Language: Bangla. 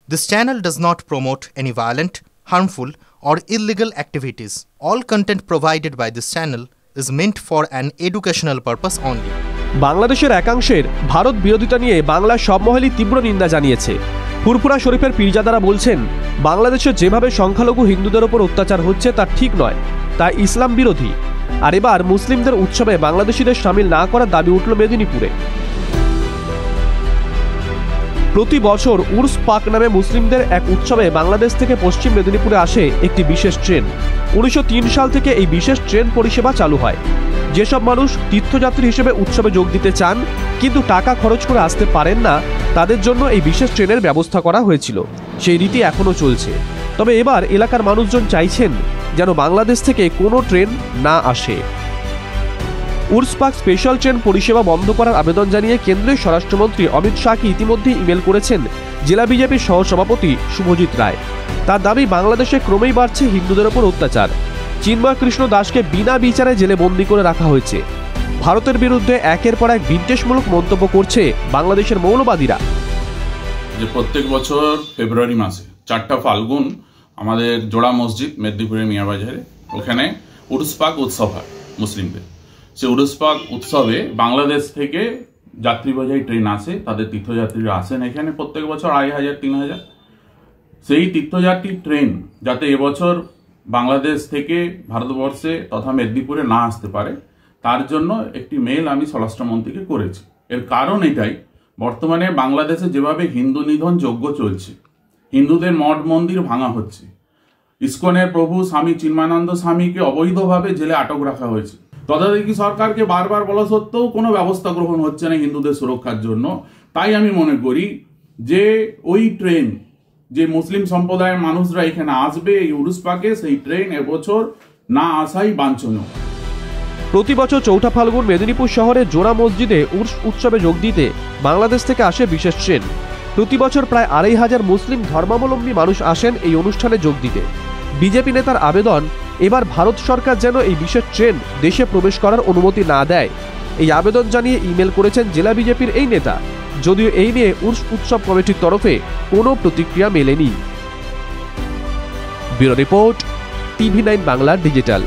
This channel does not promote any violent, harmful, or illegal activities. All content provided by this channel is meant for an educational purpose only. বাংলাদেশের একাংশের ভারত বিরোধিতা নিয়ে বাংলার সব মহলই তীব্র নিন্দা জানিয়েছে। ফুরফুরা শরীফের পীরজাদারা বলছেন, বাংলাদেশে যেভাবে সংখ্যালঘু হিন্দুদের ওপর অত্যাচার হচ্ছে তা ঠিক নয়, তা ইসলাম বিরোধী। আর এবার মুসলিমদের উৎসবে বাংলাদেশিদের শামিল না করার দাবি উঠল মেদিনীপুরে। প্রতি বছর উর্স পাক নামে মুসলিমদের এক উৎসবে বাংলাদেশ থেকে পশ্চিম মেদিনীপুরে আসে একটি বিশেষ ট্রেন। 1903 সাল থেকে এই বিশেষ ট্রেন পরিষেবা চালু হয়। যেসব মানুষ তীর্থযাত্রী হিসেবে উৎসবে যোগ দিতে চান কিন্তু টাকা খরচ করে আসতে পারেন না, তাদের জন্য এই বিশেষ ট্রেনের ব্যবস্থা করা হয়েছিল। সেই রীতি এখনও চলছে। তবে এবার এলাকার মানুষজন চাইছেন যেন বাংলাদেশ থেকে কোনো ট্রেন না আসে। উর্স পাক স্পেশাল ট্রেন পরিষেবা বন্ধ করার আবেদন জানিয়ে কেন্দ্রীয় স্বরাষ্ট্রমন্ত্রী অমিত শাহকে ইতিমধ্যে ইমেল করেছেন জেলা বিজেপির সহসভাপতি শুভজিৎ রায়। তার দাবি, বাংলাদেশে ক্রমেই বাড়ছে হিন্দুদের ওপর অত্যাচার। চিন্ময় কৃষ্ণ দাসকে বিনা বিচারে জেলে বন্দী করে রাখা হয়েছে। ভারতের বিরুদ্ধে একের পর এক বিদ্বেষমূলক মন্তব্য করছে বাংলাদেশের মৌলবাদীরা। যে প্রত্যেক বছর ফেব্রুয়ারি মাসে 4টা ফাল্গুন আমাদের জোড়া মসজিদ মেদিনীপুরের মিয়াবাজারে ওখানে উরুস পাক উৎসব হয় মুসলিমদের। সেই উরুস পাক উৎসবে বাংলাদেশ থেকে যাত্রীবাহী ট্রেন আসে, তাদের তীর্থযাত্রীরা আসেন এখানে প্রত্যেক বছর 2,500-3,000। সেই তীর্থযাত্রী ট্রেন যাতে এবছর বাংলাদেশ থেকে ভারতবর্ষে তথা মেদিনীপুরে না আসতে পারে, তার জন্য একটি মেল আমি স্বরাষ্ট্রমন্ত্রীকে করেছি। এর কারণ এটাই, বর্তমানে বাংলাদেশে যেভাবে হিন্দু নিধন যজ্ঞ চলছে, হিন্দুদের মঠ মন্দির ভাঙা হচ্ছে, ইসকনের প্রভু স্বামী চিন্ময়ানন্দ স্বামীকে অবৈধভাবে জেলে আটক রাখা হয়েছে, তথাকথিত সরকারকে বারবার বলা সত্ত্বেও কোনো ব্যবস্থা গ্রহণ হচ্ছে না হিন্দুদের সুরক্ষার জন্য। তাই আমি মনে করি যে ওই ট্রেন যে মুসলিম সম্প্রদায়ের মানুষরা এখানে আসবে এই উরুস পাকে, সেই ট্রেন এবছর না আসাই বাঞ্ছনীয়। প্রতি বছর 4 ফাল্গুন মেদিনীপুর শহরে জোড়া মসজিদে উর্স উৎসবে যোগ দিতে বাংলাদেশ থেকে আসে বিশেষ ট্রেন। প্রতি বছর প্রায় 2,500 মুসলিম ধর্মাবলম্বী মানুষ আসেন এই অনুষ্ঠানে যোগ দিতে। বিজেপি নেতার আবেদন, এবার ভারত সরকার যেন এই বিশেষ ট্রেন দেশে প্রবেশ করার অনুমতি না দেয়। এই আবেদন জানিয়ে ইমেল করেছেন জেলা বিজেপির এই নেতা, যদিও এই নিয়ে উর্স উৎসব কমিটির তরফে কোনো প্রতিক্রিয়া মেলেনি। Bureau report, TV9 Bangla digital.